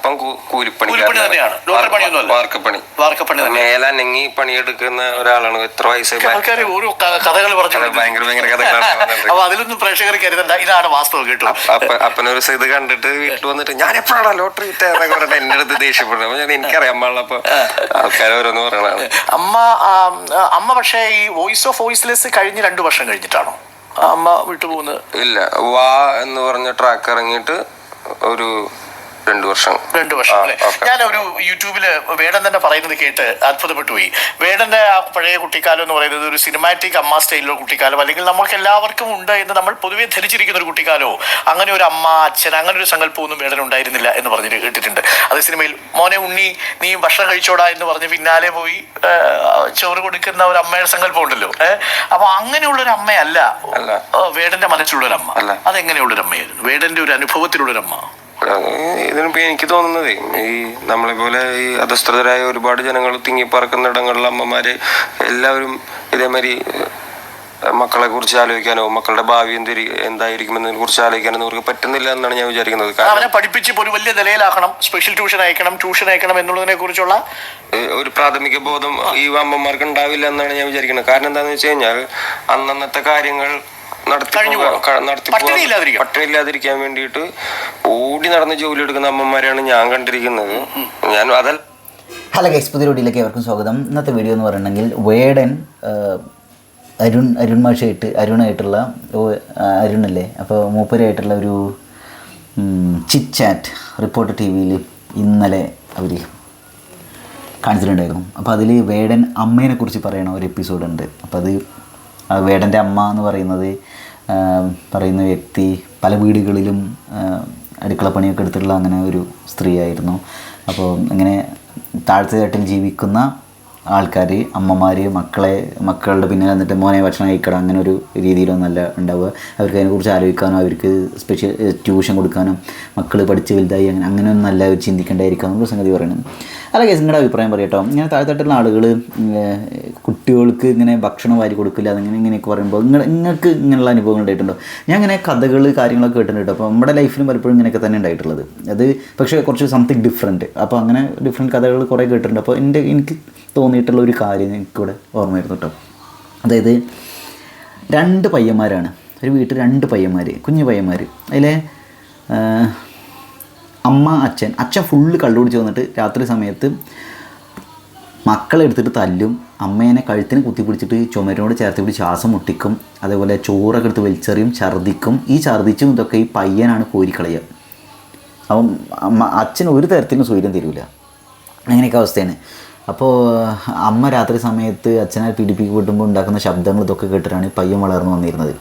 അപ്പം കൂലിപ്പണി തന്നെയാണ്, വാർക്കപ്പണി മേലനങ്ങി പണിയെടുക്കുന്ന ഒരാളാണ്. എത്ര വയസ്സായി കഥകൾ പറഞ്ഞു, ഭയങ്കര കഥകളാണ്. അപ്പൊ അതിലൊന്നും പ്രേക്ഷകർ കരുതണ്ട, ഇതാണ് വാസ്തവം കേട്ടോ. അപ്പനൊരു ഇത് കണ്ടിട്ട് വീട്ടിൽ വന്നിട്ട് ഞാൻ എപ്പോഴാണ് ലോട്ടറി കിട്ടുക പറഞ്ഞിട്ട് എന്റെ അടുത്ത് ദേഷ്യപ്പെടുന്നത്. എനിക്കറിയാം അമ്മ ആൾക്കാർ ഓരോന്ന് പറയണതാണ്. അമ്മ പക്ഷേ ഈ വോയിസ് ഓഫ് വോയിസ്ലെസ് കഴിഞ്ഞ് 2 വർഷം കഴിഞ്ഞിട്ടാണോ അമ്മ വിട്ടുപോകുന്നത്? ഇല്ല, വാ എന്ന് പറഞ്ഞ ട്രാക്ക് ഇറങ്ങിയിട്ട് ഒരു 2 വർഷം അല്ലേ? ഞാനൊരു യൂട്യൂബില് വേടൻ തന്നെ പറയുന്നത് കേട്ട് അത്ഭുതപ്പെട്ടു പോയി. വേടന്റെ ആ പഴയ കുട്ടിക്കാലം എന്ന് പറയുന്നത് ഒരു സിനിമാറ്റിക് അമ്മ സ്റ്റൈലിലുള്ള കുട്ടിക്കാലം, അല്ലെങ്കിൽ നമുക്ക് എല്ലാവർക്കും ഉണ്ട് എന്ന് നമ്മൾ പൊതുവെ ധരിച്ചിരിക്കുന്ന ഒരു കുട്ടിക്കാലോ, അങ്ങനെ ഒരു അമ്മ അച്ഛൻ അങ്ങനെ ഒരു സങ്കല്പമൊന്നും വേടൻ ഉണ്ടായിരുന്നില്ല എന്ന് പറഞ്ഞിട്ട് കേട്ടിട്ടുണ്ട്. അതേ സിനിമയിൽ മോനെ ഉണ്ണി നീ ഭക്ഷണം കഴിച്ചോടാ എന്ന് പറഞ്ഞ് പിന്നാലെ പോയി ചോറ് കൊടുക്കുന്ന ഒരു അമ്മയുടെ സങ്കല്പം ഉണ്ടല്ലോ. അപ്പൊ അങ്ങനെയുള്ളൊരു അമ്മയല്ല വേടന്റെ മനസ്സിലുള്ളൊരമ്മ. അതെങ്ങനെയുള്ളൊരു അമ്മയായിരുന്നു വേടന്റെ ഒരു അനുഭവത്തിലുള്ളൊരമ്മ? ഇതിനിപ്പോ എനിക്ക് തോന്നുന്നത് ഈ നമ്മളെ പോലെ ഈ അധസ്ഥിതരായ ഒരുപാട് ജനങ്ങൾ തിങ്ങിപ്പറക്കുന്ന ഇടങ്ങളിലെ അമ്മമാര് എല്ലാവരും ഇതേമാതിരി മക്കളെ കുറിച്ച് ആലോചിക്കാനോ മക്കളുടെ ഭാവി എന്തായിരിക്കുമെന്നതിനെ കുറിച്ച് ആലോചിക്കാനോ അവർക്ക് പറ്റുന്നില്ല എന്നാണ് ഞാൻ വിചാരിക്കുന്നത്. അവനെ പഠിപ്പിച്ച് ഒരു വലിയ നിലയിലാക്കണം, സ്പെഷ്യൽ ട്യൂഷൻ അയക്കണം എന്നുള്ളതിനെ കുറിച്ചുള്ള ഒരു പ്രാഥമിക ബോധം ഈ അമ്മമാർക്ക് ഉണ്ടാവില്ല എന്നാണ് ഞാൻ വിചാരിക്കുന്നത്. കാരണം എന്താണെന്ന് വെച്ച് കഴിഞ്ഞാൽ അന്നന്നത്തെ കാര്യങ്ങൾ പട്ടിണിയില്ലാതിരിക്കാൻ വേണ്ടിയിട്ട് ഓടി നടന്ന് ജോലി എടുക്കുന്ന അമ്മമാരെയാണ് ഞാൻ കണ്ടിരിക്കുന്നത്. ഹലോ ഗൈസ്, പുതിയ വീഡിയോയിലേക്ക് അവർക്കും സ്വാഗതം. ഇന്നത്തെ വീഡിയോ എന്ന് പറയണമെങ്കിൽ വേടൻ അരുണല്ലേ, അപ്പോൾ മൂപ്പരായിട്ടുള്ള ഒരു ചിറ്റ് ചാറ്റ് റിപ്പോർട്ടർ TV ഇന്നലെ അവർ കാണിച്ചിട്ടുണ്ടായിരുന്നു. അപ്പോൾ അതിൽ വേടൻ അമ്മേനെ കുറിച്ച് പറയണ ഒരു എപ്പിസോഡുണ്ട്. അപ്പോൾ അത് വേടൻ്റെ അമ്മ എന്ന് പറയുന്ന വ്യക്തി പല വീടുകളിലും അടുക്കളപ്പണിയൊക്കെ എടുത്തിട്ടുള്ള അങ്ങനെ ഒരു സ്ത്രീയായിരുന്നു. അപ്പോൾ ഇങ്ങനെ താഴ്ത്ത തട്ടിൽ ജീവിക്കുന്ന ആൾക്കാർ, അമ്മമാർ മക്കളുടെ പിന്നിൽ വന്നിട്ട് മോനെ ഭക്ഷണം കഴിക്കണം അങ്ങനെ ഒരു രീതിയിലൊന്നല്ല ഉണ്ടാവുക. അവർക്ക് അതിനെക്കുറിച്ച് ആലോചിക്കാനോ അവർക്ക് സ്പെഷ്യൽ ട്യൂഷൻ കൊടുക്കാനോ മക്കൾ പഠിച്ച് വലുതായി അങ്ങനെയൊന്നല്ല അവർ ചിന്തിക്കേണ്ടായിരിക്കാം എന്നുള്ള സംഗതി പറയുന്നത്. അല്ല കേസ്, നിങ്ങളുടെ അഭിപ്രായം പറയട്ടോ. ഇങ്ങനെ താഴ്ത്തട്ടുള്ള ആളുകൾ കുട്ടികൾക്ക് ഇങ്ങനെ ഭക്ഷണം വാരി കൊടുക്കില്ല ഇങ്ങനെയൊക്കെ പറയുമ്പോൾ നിങ്ങൾക്ക് ഇങ്ങനെയുള്ള അനുഭവങ്ങൾ ഉണ്ടായിട്ടുണ്ടോ? ഞാൻ ഇങ്ങനെ കാര്യങ്ങളൊക്കെ കേട്ടിട്ടുണ്ട് കേട്ടോ. അപ്പോൾ നമ്മുടെ ലൈഫിലും പലപ്പോഴും ഇങ്ങനെയൊക്കെ തന്നെ ഉണ്ടായിട്ടുള്ളത്. അത് പക്ഷേ കുറച്ച് സംതിങ് ഡിഫറെൻറ്റ്. അപ്പോൾ അങ്ങനെ ഡിഫറെൻറ്റ് കഥകൾ കുറേ കേട്ടിട്ടുണ്ട്. അപ്പോൾ എനിക്ക് തോന്നിയിട്ടുള്ള ഒരു കാര്യം എനിക്കിവിടെ ഓർമ്മയായിരുന്നു കേട്ടോ. അതായത് 2 പയ്യന്മാരാണ് ഒരു വീട്ടിൽ, 2 പയ്യന്മാർ, കുഞ്ഞു പയ്യന്മാർ. അതിലെ അമ്മ അച്ഛൻ ഫുള്ള് കള്ളുപിടിച്ച് വന്നിട്ട് രാത്രി സമയത്ത് മക്കളെ എടുത്തിട്ട് തല്ലും, അമ്മേനെ കഴുത്തിന് കുത്തിപ്പിടിച്ചിട്ട് ചുമരിനോട് ചേർത്ത് പിടിച്ച് ശ്വാസം മുട്ടിക്കും, അതേപോലെ ചോറൊക്കെ എടുത്ത് വലിച്ചെറിയും, ഛർദ്ദിക്കും. ഈ ഛർദ്ദിച്ചും ഇതൊക്കെ ഈ പയ്യനാണ് കോരിക്കളയുക. അപ്പം അച്ഛൻ ഒരു തരത്തിലും സ്വൈര്യം തരില്ല. അങ്ങനെയൊക്കെ അവസ്ഥയാണ്. അപ്പോൾ അമ്മ രാത്രി സമയത്ത് അച്ഛനെ പീഡിപ്പിക്കപ്പെടുമ്പോൾ ഉണ്ടാക്കുന്ന ശബ്ദങ്ങൾ ഇതൊക്കെ കേട്ടിട്ടാണ് ഈ പയ്യൻ വളർന്നു വന്നിരുന്നത്.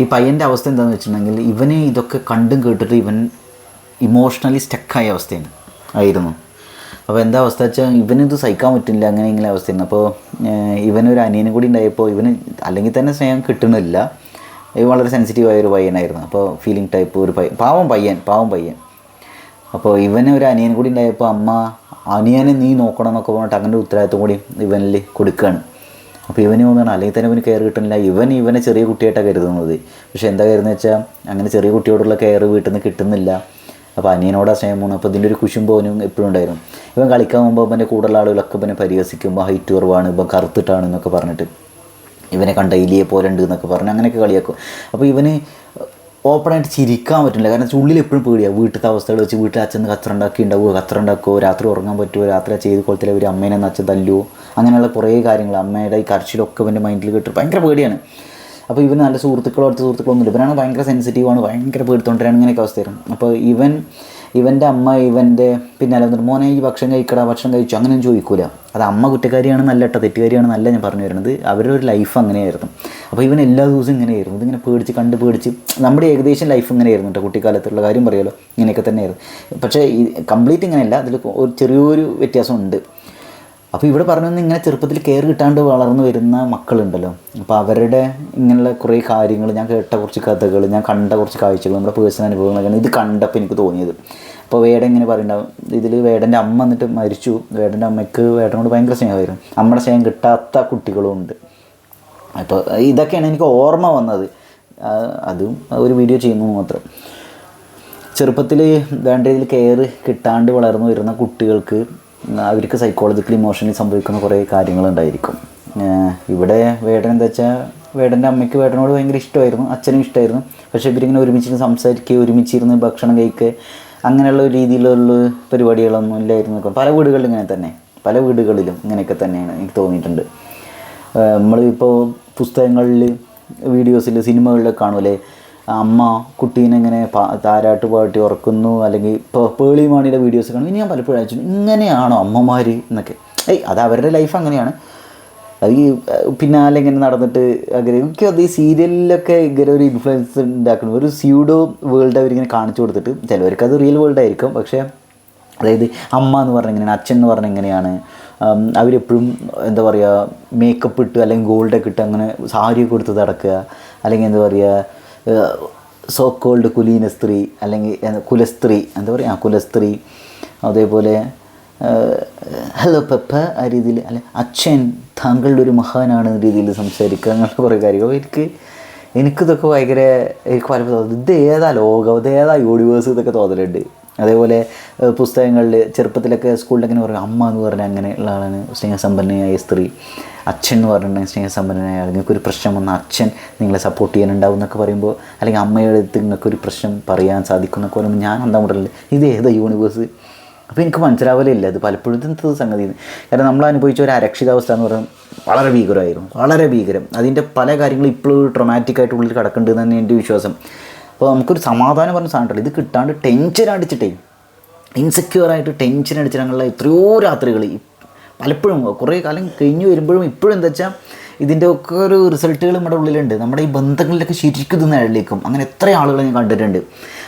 ഈ പയ്യൻ്റെ അവസ്ഥ എന്താണെന്ന് വെച്ചിട്ടുണ്ടെങ്കിൽ ഇവന് ഇതൊക്കെ കണ്ടും കേട്ടിട്ട് ഇവൻ ഇമോഷണലി സ്റ്റക്കായ ആയിരുന്നു. അപ്പോൾ എന്താ അവസ്ഥ വെച്ചാൽ ഇവനിത് സഹിക്കാൻ പറ്റില്ല, ഇങ്ങനെ അവസ്ഥയാണ്. അപ്പോൾ ഇവനൊരു അനിയനും കൂടി ഉണ്ടായപ്പോൾ ഇവന് അല്ലെങ്കിൽ തന്നെ സ്നേഹം കിട്ടണില്ല. ഇവൻ വളരെ സെൻസിറ്റീവായൊരു പയ്യനായിരുന്നു. അപ്പോൾ ഫീലിംഗ് ടൈപ്പ് ഒരു പാവം പയ്യൻ. അപ്പോൾ ഇവനൊരു അനിയനും കൂടി ഉണ്ടായപ്പോൾ അമ്മ അനിയനെ നീ നോക്കണം എന്നൊക്കെ പറഞ്ഞിട്ട് അങ്ങനെ ഉത്തരവാദിത്വം കൂടി ഇവനിൽ കൊടുക്കുകയാണ്. അപ്പോൾ ഇവന് തോന്നുകയാണ് അല്ലെങ്കിൽ തന്നെ ഇവന് കെയർ കിട്ടുന്നില്ല. ഇവനെ ചെറിയ കുട്ടിയായിട്ടാണ് കരുതുന്നത്. പക്ഷേ എന്താ കരുതുന്നത് വെച്ചാൽ അങ്ങനെ ചെറിയ കുട്ടിയോടുള്ള കെയർ വീട്ടിൽ നിന്ന് കിട്ടുന്നില്ല. അപ്പോൾ അനിയനോട് സ്നേഹമാണ്. അപ്പോൾ ഇതിൻ്റെ ഒരു കുശുമ്പോനും എപ്പോഴും ഉണ്ടായിരുന്നു. ഇവൻ കളിക്കാൻ പോകുമ്പോൾ ഇവൻ്റെ കൂടുതലുള്ള ആളുകളൊക്കെ ഇവനെ പരിഹസിക്കുമ്പോൾ ഹൈറ്റ് കുറവാണ്, ഇപ്പം കറുത്തിട്ടാണ് എന്നൊക്കെ പറഞ്ഞിട്ട് ഇവനെ കണ്ട എലിയെ പോലെ ഉണ്ട് എന്നൊക്കെ പറഞ്ഞ് അങ്ങനെയൊക്കെ കളിയാക്കും. അപ്പോൾ ഇവന് ഓപ്പണായിട്ട് ചിരിക്കാൻ പറ്റില്ല. കാരണം ഉള്ളിൽ എപ്പോഴും പേടിയാണ്. വീട്ടിലത്തെ അവസ്ഥകൾ വെച്ച് വീട്ടിൽ അച്ഛൻ കച്ചറ ഉണ്ടാക്കുമോ, രാത്രി ഉറങ്ങാൻ പറ്റുമോ, രാത്രി ചെയ്ത് കൊളത്തിലെ ഒരു അമ്മേനെ അച്ഛൻ തല്ലുമോ, അങ്ങനെയുള്ള കുറേ കാര്യങ്ങൾ അമ്മയുടെ ഈ കരച്ചിലൊക്കെ ഇവൻ്റെ മൈൻഡിൽ കിട്ടും. ഭയങ്കര പേടിയാണ്. അപ്പോൾ ഇവൻ നല്ല അടുത്ത സുഹൃത്തുക്കളൊന്നുമില്ല. ഇവനാണ് ഭയങ്കര സെൻസിറ്റീവാണ്, ഭയങ്കര പേടിത്തോണ്ടിരാണ്, ഇങ്ങനെയൊക്കെ അവസ്ഥയാണ്. അപ്പോൾ ഇവൻ്റെ അമ്മ ഇവൻ്റെ പിന്നാലെ വന്നിട്ട് മോനെ ഈ ഭക്ഷണം കഴിച്ചു അങ്ങനെയൊന്നും ചോദിക്കൂല. അത് അമ്മ കുറ്റക്കാരിയാണ് നല്ല തെറ്റുകാരിയാണ് നല്ല ഞാൻ പറഞ്ഞു വരുന്നത്. അവരുടെ ഒരു ലൈഫ് അങ്ങനെയായിരുന്നു. അപ്പോൾ ഇവൻ എല്ലാ ദിവസവും ഇങ്ങനെയായിരുന്നു. ഇതിങ്ങനെ പേടിച്ച് നമ്മുടെ ഏകദേശം ലൈഫ് ഇങ്ങനെയായിരുന്നു കേട്ടോ. കുട്ടിക്കാലത്തുള്ള കാര്യം പറയുമല്ലോ, ഇങ്ങനെയൊക്കെ തന്നെയായിരുന്നു. പക്ഷേ ഈ കംപ്ലീറ്റ് ഇങ്ങനെയല്ല, അതിൽ ഒരു ചെറിയൊരു വ്യത്യാസമുണ്ട്. അപ്പോൾ ഇവിടെ പറഞ്ഞൊന്ന് ഇങ്ങനെ ചെറുപ്പത്തിൽ കെയർ കിട്ടാണ്ട് വളർന്നു വരുന്ന മക്കളുണ്ടല്ലോ, അപ്പോൾ അവരുടെ ഇങ്ങനെയുള്ള കുറേ കാര്യങ്ങൾ, ഞാൻ കേട്ട കുറച്ച് കഥകൾ, ഞാൻ കണ്ട കുറച്ച് കാഴ്ചകൾ, നമ്മുടെ പേഴ്സണൽ അനുഭവങ്ങളൊക്കെയാണ് ഇത് കണ്ടപ്പോൾ എനിക്ക് തോന്നിയത്. അപ്പോൾ വേടൻ ഇങ്ങനെ പറയുന്നുണ്ടാവും, ഇതിൽ വേടൻ്റെ അമ്മ എന്നിട്ട് മരിച്ചു. വേടൻ്റെ അമ്മയ്ക്ക് വേടനോട് ഭയങ്കര സ്നേഹമായിരുന്നു. നമ്മുടെ സ്നേഹം കിട്ടാത്ത കുട്ടികളും ഉണ്ട്. അപ്പോൾ ഇതൊക്കെയാണ് എനിക്ക് ഓർമ്മ വന്നത്. അതും ഒരു വീഡിയോ ചെയ്യുന്നു മാത്രം. ചെറുപ്പത്തിൽ വേണ്ട രീതിയിൽ കെയർ കിട്ടാണ്ട് വളർന്നു വരുന്ന കുട്ടികൾക്ക് അവർക്ക് സൈക്കോളജിക്കലി ഇമോഷണലി സംഭവിക്കുന്ന കുറേ കാര്യങ്ങളുണ്ടായിരിക്കും. ഇവിടെ വേടൻ എന്താ വെച്ചാൽ വേടൻ്റെ അമ്മയ്ക്ക് വേടനോട് ഭയങ്കര ഇഷ്ടമായിരുന്നു, അച്ഛനും ഇഷ്ടമായിരുന്നു. പക്ഷേ ഇവരിങ്ങനെ ഒരുമിച്ചിരുന്ന് സംസാരിക്കുക, ഒരുമിച്ചിരുന്ന് ഭക്ഷണം കഴിക്കുക, അങ്ങനെയുള്ള രീതിയിലുള്ള പരിപാടികളൊന്നും ഇല്ലായിരുന്നു. പല വീടുകളിലും ഇങ്ങനെ തന്നെ, പല വീടുകളിലും ഇങ്ങനെയൊക്കെ തന്നെയാണ് എനിക്ക് തോന്നിയിട്ടുണ്ട്. നമ്മളിപ്പോൾ പുസ്തകങ്ങളിൽ, വീഡിയോസിൽ, സിനിമകളിലൊക്കെ കാണുമല്ലേ, അമ്മ കുട്ടീനെ ഇങ്ങനെ താരാട്ട് പാട്ടി ഉറക്കുന്നു, അല്ലെങ്കിൽ ഇപ്പോൾ പേളി മാണിയുടെ വീഡിയോസ് കാണും. ഇനി ഞാൻ പലപ്പോഴും അയച്ചു, ഇങ്ങനെയാണോ അമ്മമാർ എന്നൊക്കെ. അത് അവരുടെ ലൈഫ് അങ്ങനെയാണ്. അത് ഈ പിന്നാലെ ഇങ്ങനെ നടന്നിട്ട് അങ്ങനെ എനിക്കത് ഈ സീരിയലിലൊക്കെ ഇങ്ങനെ ഒരു ഇൻഫ്ലുവൻസ് ഉണ്ടാക്കണം. ഒരു സ്യൂഡോ വേൾഡ് അവരിങ്ങനെ കാണിച്ചു കൊടുത്തിട്ട്, ചിലവർക്ക് അത് റിയൽ വേൾഡ് ആയിരിക്കും, പക്ഷേ അതായത് അമ്മ എന്ന് പറഞ്ഞാൽ എങ്ങനെയാണ്, അച്ഛൻ എന്ന് പറഞ്ഞാൽ എങ്ങനെയാണ്, അവരെപ്പോഴും എന്താ പറയുക മേക്കപ്പ് ഇട്ട് അല്ലെങ്കിൽ ഗോൾഡൊക്കെ ഇട്ട് അങ്ങനെ സാരിയൊക്കെ കൊടുത്ത് നടക്കുക, അല്ലെങ്കിൽ എന്താ പറയുക സോ കോൾഡ് കുലീന സ്ത്രീ അല്ലെങ്കിൽ കുലസ്ത്രീ, എന്താ പറയുക കുലസ്ത്രീ. അതേപോലെ ഹലോ പപ്പ ആ രീതിയിൽ, അല്ലെ അച്ഛൻ താങ്കളുടെ ഒരു മഹാനാണ് എന്ന രീതിയിൽ സംസാരിക്കുക, അങ്ങനത്തെ കുറേ കാര്യങ്ങൾ. എനിക്കിതൊക്കെ ഭയങ്കര എനിക്ക് പലപ്പോൾ തോന്നുന്നു ഇത് ഏതാ ലോകം, ഇത് ഏതാ യൂണിവേഴ്സ് ഇതൊക്കെ തോന്നലുണ്ട്. അതേപോലെ പുസ്തകങ്ങളിൽ ചെറുപ്പത്തിലൊക്കെ സ്കൂളിലൊക്കെ പറയും അമ്മ എന്ന് പറഞ്ഞാൽ അങ്ങനെയുള്ള ആളാണ്, സ്നേഹസമ്പന്നയായ സ്ത്രീ. അച്ഛൻ എന്ന് പറഞ്ഞിട്ടുണ്ടെങ്കിൽ സ്നേഹസമ്പന്നനായ ആൾ, നിങ്ങൾക്കൊരു പ്രശ്നം വന്നാൽ അച്ഛൻ നിങ്ങളെ സപ്പോർട്ട് ചെയ്യാനുണ്ടാവും എന്നൊക്കെ പറയുമ്പോൾ, അല്ലെങ്കിൽ അമ്മയുടെ അടുത്ത് നിങ്ങൾക്കൊരു പ്രശ്നം പറയാൻ സാധിക്കും എന്നൊക്കെ പറയുമ്പോൾ ഞാൻ എന്താ പറയല് ഇത് ഏതാ യൂണിവേഴ്സ്. അപ്പോൾ എനിക്ക് മനസ്സിലാവലില്ല അത് പലപ്പോഴും ഇതെന്ത് സംഗതി. കാരണം നമ്മൾ അനുഭവിച്ച ഒരു അരക്ഷിതാവസ്ഥ എന്ന് പറയുന്നത് വളരെ ഭീകരമായിരുന്നു, വളരെ ഭീകരം. അതിൻ്റെ പല കാര്യങ്ങളും ഇപ്പോഴും ട്രൊമാറ്റിക് ഉള്ളിൽ കിടക്കുന്നുണ്ട് എന്നാണ് എൻ്റെ വിശ്വാസം. അപ്പോൾ നമുക്കൊരു സമാധാനം പറഞ്ഞ സാധനമല്ല, ഇത് കിട്ടാണ്ട് ടെൻഷൻ അടിച്ചിട്ടേ, ഇൻസെക്യൂറായിട്ട് ടെൻഷൻ അടിച്ചിട്ടുള്ള എത്രയോ രാത്രികൾ പലപ്പോഴും കുറേ കാലം കഴിഞ്ഞ് വരുമ്പോഴും ഇപ്പോഴും എന്താ വെച്ചാൽ ഇതിൻ്റെ ഒക്കെ ഒരു റിസൾട്ടുകൾ നമ്മുടെ ഉള്ളിലുണ്ട്. നമ്മുടെ ഈ ബന്ധങ്ങളിലൊക്കെ ശരിക്കും ഇത് നിഴലിലേക്കും. അങ്ങനെ എത്ര ആളുകളെ ഞാൻ കണ്ടിട്ടുണ്ട്.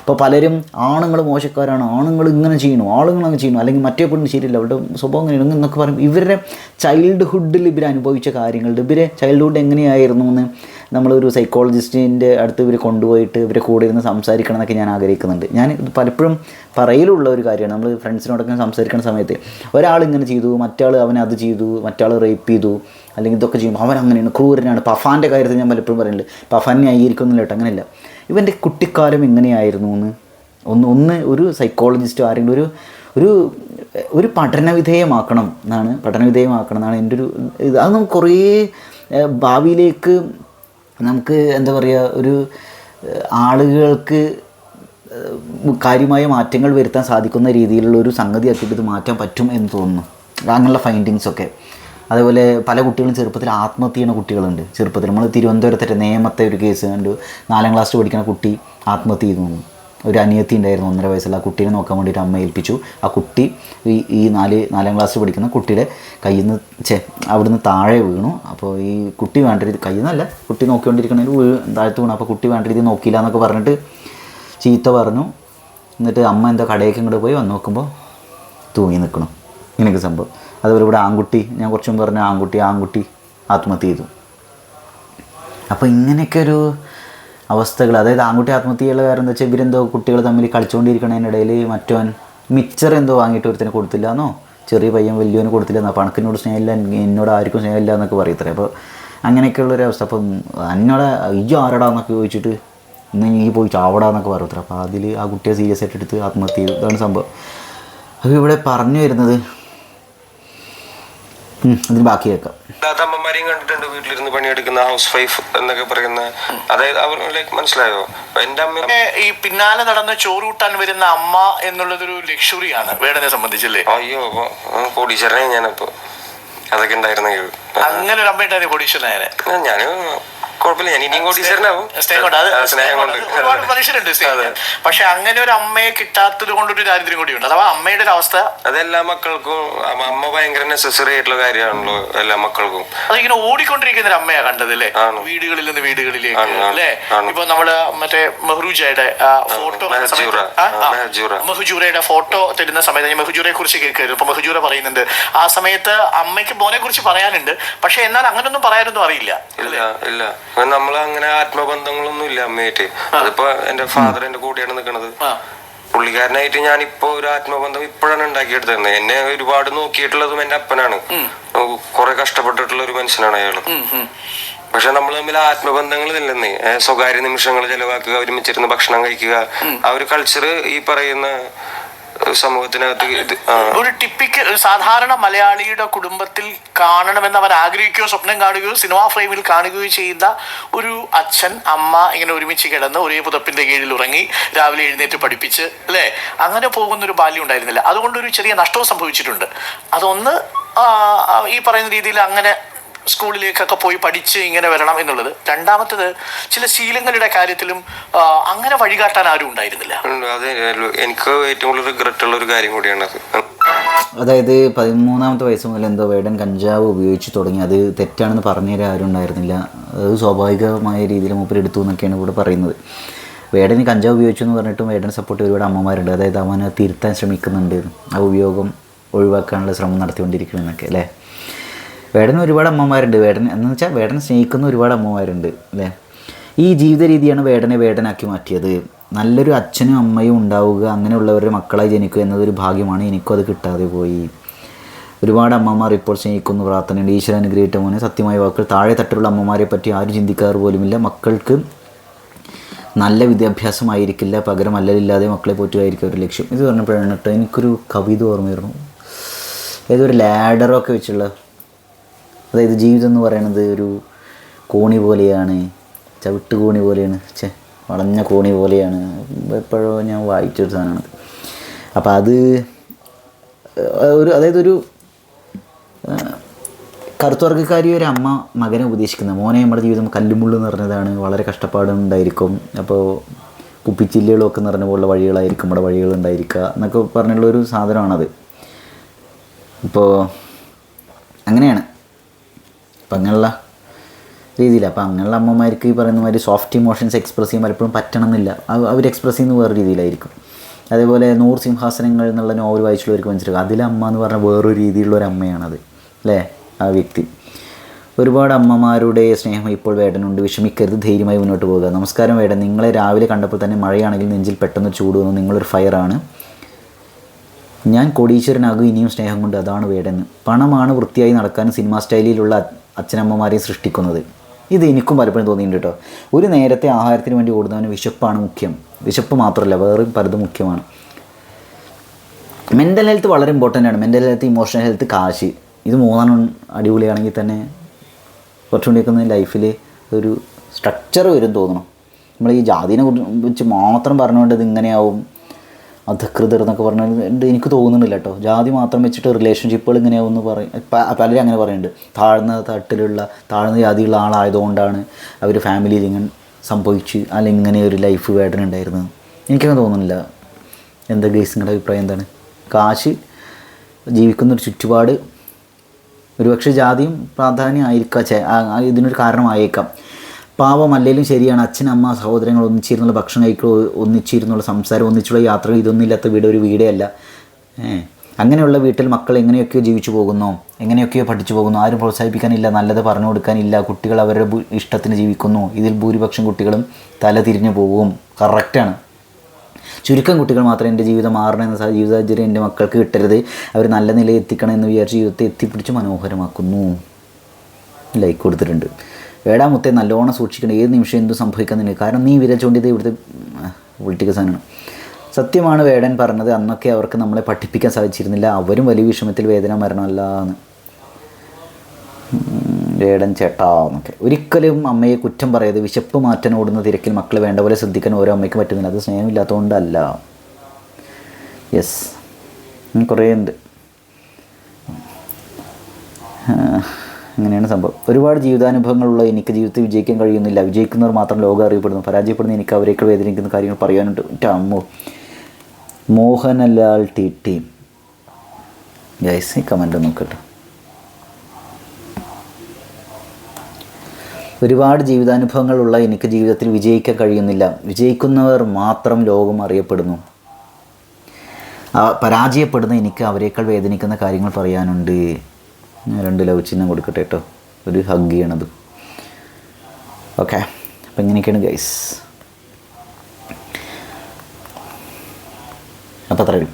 ഇപ്പോൾ പലരും ആണുങ്ങൾ മോശക്കാരാണ്, ആണുങ്ങൾ ഇങ്ങനെ ചെയ്യണു, ആളുകൾ അങ്ങനെ ചെയ്യണു, അല്ലെങ്കിൽ മറ്റേ പെണ്ണ് ശരിയില്ല, അവരുടെ സ്വഭാവം ഇങ്ങനെ എന്നൊക്കെ പറയും. ഇവരുടെ ചൈൽഡ്ഹുഡിൽ ഇവർ അനുഭവിച്ച കാര്യങ്ങളുണ്ട്. ഇവരെ ചൈൽഡ്ഹുഡ് എങ്ങനെയായിരുന്നു എന്ന് നമ്മളൊരു സൈക്കോളജിസ്റ്റിൻ്റെ അടുത്ത് ഇവർ കൊണ്ടുപോയിട്ട് ഇവരെ കൂടെ ഇരുന്ന് സംസാരിക്കണം എന്നൊക്കെ ഞാൻ ആഗ്രഹിക്കുന്നുണ്ട്. ഞാൻ ഇത് പലപ്പോഴും പറയലുള്ള ഒരു കാര്യമാണ്. നമ്മൾ ഫ്രണ്ട്സിനോടൊക്കെ സംസാരിക്കുന്ന സമയത്ത് ഒരാൾ ഇങ്ങനെ ചെയ്തു, മറ്റാൾ അവൻ അത് ചെയ്തു, മറ്റാൾ റേപ്പ് ചെയ്തു, അല്ലെങ്കിൽ ഇതൊക്കെ ചെയ്യുമ്പോൾ അവൻ അങ്ങനെയാണ്, ക്രൂരനാണ്. പഫാൻ്റെ കാര്യത്തിൽ ഞാൻ പലപ്പോഴും പറയുന്നുണ്ട്, പഫാൻ ന്യായീകരിക്കുന്നില്ല കേട്ടോ, അങ്ങനെയല്ല. ഇവൻ്റെ കുട്ടിക്കാലം എങ്ങനെയായിരുന്നു എന്ന് ഒന്ന് ഒരു സൈക്കോളജിസ്റ്റോ ആരെങ്കിലും ഒരു പഠനവിധേയമാക്കണം എന്നാണ് എൻ്റെ ഒരു ഇത്. അത് നമുക്ക് കുറേ ഭാവിയിലേക്ക് നമുക്ക് എന്താ പറയുക ഒരു ആളുകൾക്ക് കാര്യമായ മാറ്റങ്ങൾ വരുത്താൻ സാധിക്കുന്ന രീതിയിലുള്ള ഒരു സംഗതിയാക്കിയിട്ട് ഇത് മാറ്റാൻ പറ്റും എന്ന് തോന്നുന്നു, അങ്ങനെയുള്ള ഫൈൻഡിങ്സൊക്കെ. അതേപോലെ പല കുട്ടികളും ചെറുപ്പത്തിൽ ആത്മഹത്യ ചെയ്യുന്ന കുട്ടികളുണ്ട്. ചെറുപ്പത്തിൽ നമ്മൾ തിരുവനന്തപുരത്തെ നേമത്തെ ഒരു കേസ് കണ്ടു. 4ാം ക്ലാസ്സിൽ പഠിക്കുന്ന കുട്ടി ആത്മഹത്യ ചെയ്തു. ഒരു അനിയത്തി ഉണ്ടായിരുന്നു 1.5 വയസ്സുള്ള, ആ കുട്ടീനെ നോക്കാൻ വേണ്ടിയിട്ട് അമ്മ ഏൽപ്പിച്ചു. ആ കുട്ടി ഈ 4ാം ക്ലാസ്സിൽ പഠിക്കുന്ന കുട്ടിയുടെ കയ്യിൽ നിന്ന് അവിടുന്ന് താഴെ വീണു. അപ്പോൾ ഈ കുട്ടി വേണ്ട രീതി, കയ്യിൽ നിന്നല്ല, കുട്ടി നോക്കിക്കൊണ്ടിരിക്കണമെങ്കിൽ താഴത്ത് വീണു. അപ്പോൾ കുട്ടി വേണ്ട രീതി നോക്കിയില്ല എന്നൊക്കെ പറഞ്ഞിട്ട് ചീത്ത പറഞ്ഞു. എന്നിട്ട് അമ്മ എന്താ കടയൊക്കെ ഇങ്ങോട്ട് പോയി വന്ന് നോക്കുമ്പോൾ തൂങ്ങി നിൽക്കണം. ഇങ്ങനെയൊക്കെ സംഭവം. അതുപോലെ ഇവിടെ ആൺകുട്ടി, ഞാൻ കുറച്ച് മുമ്പ് പറഞ്ഞ ആൺകുട്ടി ആത്മഹത്യ ചെയ്തു. അപ്പോൾ ഇങ്ങനെയൊക്കെ ഒരു അവസ്ഥകൾ, അതായത് ആൺകുട്ടി ആത്മഹത്യ ചെയ്യുന്ന കാരണം എന്താ വെച്ചാൽ ഇവരെന്തോ കുട്ടികൾ തമ്മിൽ കളിച്ചുകൊണ്ടിരിക്കണതിനിടയിൽ മറ്റവൻ മിക്സർ എന്തോ വാങ്ങിയിട്ട് ഒരുത്തിനെ കൊടുത്തില്ല എന്നോ, ചെറിയ പയ്യൻ വലിയവന് കൊടുത്തില്ല എന്നോ, അപ്പോൾ അണക്കിനോട് സ്നേഹമില്ല, എന്നോട് ആർക്കും സ്നേഹമില്ല എന്നൊക്കെ പറയത്രേ. അപ്പോൾ അങ്ങനെയൊക്കെയുള്ളൊരവസ്ഥ. അപ്പം എന്നോട് ഇജ്ജ് ആരടാന്നൊക്കെ ചോദിച്ചിട്ട് ഇന്ന് നീ പോയി ചാവടാന്നൊക്കെ പറയത്രേ. അപ്പോൾ അതിൽ ആ കുട്ടിയെ സീരിയസ് ആയിട്ട് എടുത്ത് ആത്മഹത്യ ചെയ്തു. ഇതാണ് സംഭവം. അപ്പോൾ ഇവിടെ പറഞ്ഞു വരുന്നത് അതിന് ബാക്കി കേൾക്കാം. അമ്മമാരെയും കണ്ടിട്ടുണ്ട് വീട്ടിലിരുന്ന് പണിയെടുക്കുന്ന ഹൗസ് വൈഫ് എന്നൊക്കെ പറയുന്ന, അതായത് അവർ മനസ്സിലായോ? എന്റെ അമ്മ ഈ പിന്നാലെ നടന്ന് ചോറ് കൂട്ടാൻ വരുന്ന അമ്മ എന്നുള്ളതൊരു ലക്ഷറിയാണ് വേടനെ സംബന്ധിച്ചല്ലേ? അയ്യോ കോടീശ്വരനെ ഞാനപ്പോ അതൊക്കെ ഉണ്ടായിരുന്നെങ്കിൽ അങ്ങനെ ഒരു അമ്മ ഉണ്ടായിരുന്നു കോടീശ്വരനായ. ഞാന് കുഴപ്പമില്ല, ഞാൻ ഇനിയും കോടീശ്വരനാവും. സ്നേഹം കൊണ്ട് ഒരുപാട് മനുഷ്യരുണ്ട്. പക്ഷെ അങ്ങനെ ഒരു അമ്മയെ കിട്ടാത്തത് കൊണ്ടൊരു ദാരിദ്ര്യം കൂടിയുണ്ട്. അഥവാ അമ്മയുടെ ഒരു അവസ്ഥ അതെല്ലാ മക്കൾക്കും, അമ്മ ഭയങ്കര നെസസറി ആയിട്ടുള്ള കാര്യമാണല്ലോ എല്ലാ മക്കൾക്കും. അതിങ്ങനെ ഓടിക്കൊണ്ടിരിക്കുന്ന ഒരു അമ്മയാ കണ്ടത് അല്ലേ, വീടുകളിൽ നിന്ന് വീടുകളിലേക്ക് അല്ലേ. ഇപ്പൊ നമ്മള് മറ്റേ മെഹ്റൂജയുടെ ഫോട്ടോ, മെഹ്ജൂറയുടെ ഫോട്ടോ തരുന്ന സമയത്ത് ഞാൻ മെഹ്ജൂറയെ കുറിച്ച് കേൾക്കരുത്. ഇപ്പൊ മെഹ്ജൂറ പറയുന്നുണ്ട് ആ സമയത്ത് അമ്മയ്ക്ക് മോനെ കുറിച്ച് പറയാനുണ്ട്, പക്ഷെ എന്നാൽ അങ്ങനൊന്നും പറയാനൊന്നും അറിയില്ല. ഇല്ല, നമ്മള് അങ്ങനെ ആത്മബന്ധങ്ങളൊന്നും ഇല്ല അമ്മയായിട്ട്. അതിപ്പോ എന്റെ ഫാദർ എന്റെ കൂടെയാണ് നിൽക്കുന്നത്. പുള്ളിക്കാരനായിട്ട് ഞാനിപ്പോ ഒരു ആത്മബന്ധം ഇപ്പോഴാണ് ഉണ്ടാക്കിയെടുത്തത്. എന്നെ ഒരുപാട് നോക്കിയിട്ടുള്ളതും എന്റെ അപ്പനാണ്. കുറെ കഷ്ടപ്പെട്ടിട്ടുള്ള ഒരു മനുഷ്യനാണ് അയാള്. പക്ഷെ നമ്മൾ തമ്മിൽ ആത്മബന്ധങ്ങൾ ഇല്ലെന്നേ. സ്വകാര്യ നിമിഷങ്ങൾ ചെലവാക്കുക, ഒരുമിച്ചിരുന്ന് ഭക്ഷണം കഴിക്കുക, ആ ഒരു കൾച്ചർ ഈ പറയുന്ന സമൂഹത്തിനകത്ത് ഒരു ടിപ്പിക്കൽ സാധാരണ മലയാളിയുടെ കുടുംബത്തിൽ കാണണമെന്ന് അവർ ആഗ്രഹിക്കുകയോ സ്വപ്നം കാണുകയോ സിനിമാ ഫ്രെയിമിൽ കാണുകയോ ചെയ്യുന്ന ഒരു അച്ഛൻ അമ്മ ഇങ്ങനെ ഒരുമിച്ച് കിടന്ന് ഒരേ പുതപ്പിന്റെ കീഴിൽ ഉറങ്ങി രാവിലെ എഴുന്നേറ്റ് പഠിപ്പിച്ച് അല്ലേ, അങ്ങനെ പോകുന്നൊരു ബാല്യം ഉണ്ടായിരുന്നില്ല. അതുകൊണ്ടൊരു ചെറിയ നഷ്ടവും സംഭവിച്ചിട്ടുണ്ട്. അതൊന്ന് ഈ പറയുന്ന രീതിയിൽ അങ്ങനെ സ്കൂളിലേക്കൊക്കെ പോയി പഠിച്ച് ഇങ്ങനെ വരണം എന്നുള്ളത്. രണ്ടാമത്തത് ചില ശീലങ്ങളുടെ കാര്യത്തിലും അങ്ങനെ വഴികാട്ടാൻ ആരും ഉണ്ടായിരുന്നില്ല. അത് എനിക്ക് ഏറ്റവും കൂടുതൽ റിഗ്രറ്റ് ഉള്ള ഒരു കാര്യം കൂടിയാണ് അത്. അതായത് 13ാമത്തെ വയസ്സ് മുതൽ എന്തോ വേടൻ കഞ്ചാവ് ഉപയോഗിച്ച് തുടങ്ങി. അത് തെറ്റാണെന്ന് പറഞ്ഞുതരാൻ ആരും ഉണ്ടായിരുന്നില്ല. അത് സ്വാഭാവികമായ രീതിയിൽ മൂപ്പർ എടുത്തു എന്നൊക്കെയാണ് ഇവിടെ പറയുന്നത്. വേടന് കഞ്ചാവ് ഉപയോഗിച്ചു എന്ന് പറഞ്ഞിട്ടും വേടനെ സപ്പോർട്ട് ഒരുപാട് അമ്മമാരുണ്ട്. അതായത് അവനെ തിരുത്താൻ ശ്രമിക്കുന്നുണ്ട്, ആ ഉപയോഗം ഒഴിവാക്കാനുള്ള ശ്രമം നടത്തിക്കൊണ്ടിരിക്കണമെന്നൊക്കെ അല്ലേ. വേടന് ഒരുപാട് അമ്മമാരുണ്ട്. വേടൻ എന്ന് വെച്ചാൽ വേടനെ സ്നേഹിക്കുന്ന ഒരുപാട് അമ്മമാരുണ്ട് അല്ലേ. ഈ ജീവിത രീതിയാണ് വേടനെ വേടനാക്കി മാറ്റിയത്. നല്ലൊരു അച്ഛനും അമ്മയും ഉണ്ടാവുക, അങ്ങനെയുള്ളവരുടെ മക്കളായി ജനിക്കുക എന്നതൊരു ഭാഗ്യമാണ്. എനിക്കും അത് കിട്ടാതെ പോയി. ഒരുപാട് അമ്മമാർ ഇപ്പോൾ സ്നേഹിക്കുന്നു, പ്രാർത്ഥനയുണ്ട്. ഈശ്വരൻ അനുഗ്രഹിച്ച മോനെ സത്യമായ വാക്കുകൾ. താഴെ തട്ടിലുള്ള അമ്മമാരെ പറ്റി ആരും ചിന്തിക്കാറ് പോലുമില്ല. മക്കൾക്ക് നല്ല വിദ്യാഭ്യാസമായിരിക്കില്ല, പകരം അല്ലലില്ലാതെ മക്കളെ പോറ്റുകയായിരിക്കും ഒരു ലക്ഷ്യം. ഇത് പറഞ്ഞപ്പോഴാണ് കേട്ടോ എനിക്കൊരു കവിത ഓർമ്മയായിരുന്നു. ഏതൊരു ലാഡറൊക്കെ വെച്ചുള്ള, അതായത് ജീവിതം എന്ന് പറയുന്നത് ഒരു കോണി പോലെയാണ്, ചവിട്ട് കോണി പോലെയാണ്, വളഞ്ഞ കോണി പോലെയാണ്. എപ്പോഴോ ഞാൻ വായിച്ചൊരു സാധനമാണത്. അപ്പോൾ അത് അതായത് ഒരു കറുത്തുവർഗ്ഗക്കാരി ഒരു അമ്മ മകനെ ഉപദേശിക്കുന്നത്, മോനെ നമ്മുടെ ജീവിതം കല്ലുമുള്ളു നിറഞ്ഞതാണ്, വളരെ കഷ്ടപ്പാടുണ്ടായിരിക്കും, അപ്പോൾ കുപ്പിച്ചില്ലുകളൊക്കെ നിറഞ്ഞ പോലുള്ള വഴികളായിരിക്കും നമ്മുടെ വഴികളുണ്ടായിരിക്കുക എന്നൊക്കെ പറഞ്ഞുള്ളൊരു സാധനമാണത്. ഇപ്പോൾ അങ്ങനെയാണ്. അപ്പം അങ്ങനെയുള്ള രീതിയിൽ, അപ്പോൾ അങ്ങനെയുള്ള അമ്മമാർക്ക് ഈ പറയുന്ന മാതിരി സോഫ്റ്റ് ഇമോഷൻസ് എക്സ്പ്രസ് ചെയ്യാൻ പലപ്പോഴും പറ്റണമെന്നില്ല. അവർ എക്സ്പ്രസ് ചെയ്യുന്നത് വേറെ രീതിയിലായിരിക്കും. അതേപോലെ 100 സിംഹാസനങ്ങൾ എന്നുള്ള നോവൽ വായിച്ചുള്ളവർക്ക് മനസ്സിലാക്കും, അതിലെ അമ്മ എന്ന് പറഞ്ഞാൽ വേറൊരു രീതിയിലുള്ള ഒരു അമ്മയാണത് അല്ലേ ആ വ്യക്തി. ഒരുപാട് അമ്മമാരുടെ സ്നേഹം ഇപ്പോൾ വേടനുണ്ട്. വിഷമിക്കരുത്, ധൈര്യമായി മുന്നോട്ട് പോകുക. നമസ്കാരം വേടൻ, നിങ്ങളെ രാവിലെ കണ്ടപ്പോൾ തന്നെ മഴയാണെങ്കിൽ നെഞ്ചിൽ പെട്ടെന്ന് ചൂട് വന്നു. നിങ്ങളൊരു ഫയറാണ്. ഞാൻ കോടീശ്വരനാകും ഇനിയും സ്നേഹം കൊണ്ട്, അതാണ് വേടൻ. പണമാണ് വൃത്തിയായി നടക്കാൻ സിനിമാ സ്റ്റൈലിലുള്ള അച്ഛനമ്മമാരെ സൃഷ്ടിക്കുന്നത്. ഇത് എനിക്കും പലപ്പോഴും തോന്നിയിട്ടുണ്ട് കേട്ടോ. ഒരു നേരത്തെ ആഹാരത്തിന് വേണ്ടി ഓടുന്നവന് വിശപ്പാണ് മുഖ്യം. വിശപ്പ് മാത്രമല്ല, വേറെ പലതും മുഖ്യമാണ്. മെൻ്റൽ ഹെൽത്ത് വളരെ ഇമ്പോർട്ടൻ്റ് ആണ്. മെൻ്റൽ ഹെൽത്ത്, ഇമോഷണൽ ഹെൽത്ത്, കാശ്, ഇത് മൂന്നെണ്ണം അടിപൊളിയാണെങ്കിൽ തന്നെ കുറച്ചുകൂടിയൊക്കെ ലൈഫിൽ ഒരു സ്ട്രക്ചർ വരും തോന്നണം. നമ്മൾ ഈ ജാതിനെ കുറിച്ച് മാത്രം പറഞ്ഞുകൊണ്ട് ഇത് ഇങ്ങനെയാവും, അധകൃതർ എന്നൊക്കെ പറഞ്ഞാൽ എനിക്ക് തോന്നുന്നില്ല കേട്ടോ. ജാതി മാത്രം വെച്ചിട്ട് റിലേഷൻഷിപ്പുകൾ ഇങ്ങനെയാവുമെന്ന് പറയും പലരും അങ്ങനെ പറയുന്നുണ്ട്. താഴ്ന്ന തട്ടിലുള്ള താഴ്ന്ന ജാതിയുള്ള ആളായതുകൊണ്ടാണ് അവർ ഫാമിലിയിൽ ഇങ്ങനെ സംഭവിച്ച്, അല്ലെങ്കിൽ ഇങ്ങനെ ഒരു ലൈഫ് വേദനുണ്ടായിരുന്നത്. എനിക്കങ്ങനെ തോന്നുന്നില്ല. എന്താ ഗൈസ് നിങ്ങളുടെ അഭിപ്രായം എന്താണ്? കാശ്, ജീവിക്കുന്നൊരു ചുറ്റുപാട്, ഒരുപക്ഷെ ജാതിയും പ്രാധാന്യമായിരിക്കാം, ഇതിനൊരു കാരണമായേക്കാം. പാവം അല്ലെങ്കിലും ശരിയാണ്. അച്ഛൻ, അമ്മ, സഹോദരങ്ങൾ ഒന്നിച്ചിരുന്നുള്ള ഭക്ഷണം കഴിക്കുക, ഒന്നിച്ചിരുന്നുള്ള സംസാരം, ഒന്നിച്ചുള്ള യാത്രകൾ, ഇതൊന്നും ഇല്ലാത്ത വീട് ഒരു വീടേ അല്ല. അങ്ങനെയുള്ള വീട്ടിൽ മക്കൾ എങ്ങനെയൊക്കെയോ ജീവിച്ചു പോകുന്നു, എങ്ങനെയൊക്കെയോ പഠിച്ചു പോകുന്നു. ആരും പ്രോത്സാഹിപ്പിക്കാനില്ല, നല്ലത് പറഞ്ഞു കൊടുക്കാനില്ല. കുട്ടികൾ അവരുടെ ഇഷ്ടത്തിന് ജീവിക്കുന്നു. ഇതിൽ ഭൂരിപക്ഷം കുട്ടികളും തല തിരിഞ്ഞു പോകും. കറക്റ്റാണ്. ചുരുക്കം കുട്ടികൾ മാത്രമേ എൻ്റെ ജീവിതം മാറണമെന്ന ജീവിത സാഹചര്യം എൻ്റെ മക്കൾക്ക് കിട്ടരുത്, അവർ നല്ല നിലയിൽ എത്തിക്കണം എന്ന് വിചാരിച്ച് ജീവിതത്തെ എത്തിപ്പിടിച്ച് മനോഹരമാക്കുന്നു. ലൈക്ക് കൊടുത്തിട്ടുണ്ട്. വേടാമുത്തെ നല്ലോണം സൂക്ഷിക്കണം, ഏത് നിമിഷം എന്തും സംഭവിക്കുന്നുണ്ട്. കാരണം നീ വിരൽ ചൂണ്ടിയത് ഇവിടുത്തെ പൊളിറ്റിക്കൽ സാധനമാണ്. സത്യമാണ് വേടൻ പറഞ്ഞത്, അന്നൊക്കെ അവർക്ക് നമ്മളെ പഠിപ്പിക്കാൻ സാധിച്ചിരുന്നില്ല, അവരും വലിയ വിഷമത്തിൽ വേദന മരണമല്ല എന്ന്. വേടൻ ചേട്ടാ എന്നൊക്കെ. ഒരിക്കലും അമ്മയെ കുറ്റം പറയാതെ വിശപ്പ് മാറ്റാൻ ഓടുന്ന തിരക്കിൽ മക്കളെ വേണ്ട പോലെ ശ്രദ്ധിക്കാൻ ഓരോ അമ്മയ്ക്ക് പറ്റുന്നില്ല. അത് സ്നേഹമില്ലാത്തതുകൊണ്ടല്ല. യെസ്, കുറേ ഉണ്ട്. അങ്ങനെയാണ് സംഭവം. ഒരുപാട് ജീവിതാനുഭവങ്ങളുള്ള എനിക്ക് ജീവിതത്തിൽ വിജയിക്കാൻ കഴിയുന്നില്ല. വിജയിക്കുന്നവർ മാത്രം ലോകം അറിയപ്പെടുന്നു, പരാജയപ്പെടുന്ന എനിക്ക് അവരേക്കാൾ വേദനിക്കുന്ന കാര്യങ്ങൾ പറയാനുണ്ട്. എൻ്റെ അമ്മോ. മോഹൻലാൽ ടി ഗൈസ്, ഈ കമൻറ്റ് നോക്കട്ടെ. ഒരുപാട് ജീവിതാനുഭവങ്ങളുള്ള എനിക്ക് ജീവിതത്തിൽ വിജയിക്കാൻ കഴിയുന്നില്ല, വിജയിക്കുന്നവർ മാത്രം ലോകം അറിയപ്പെടുന്നു, പരാജയപ്പെടുന്ന എനിക്ക് അവരേക്കാൾ വേദനിക്കുന്ന കാര്യങ്ങൾ പറയാനുണ്ട്. ഞാൻ 2 ലവ് ചിഹ്നം കൊടുക്കട്ടെ കേട്ടോ, ഒരു ഹഗ് ചെയ്യണത്. ഓക്കെ, അപ്പം ഇങ്ങനെയൊക്കെയാണ് ഗൈസ്. അപ്പോൾ അത്രയും.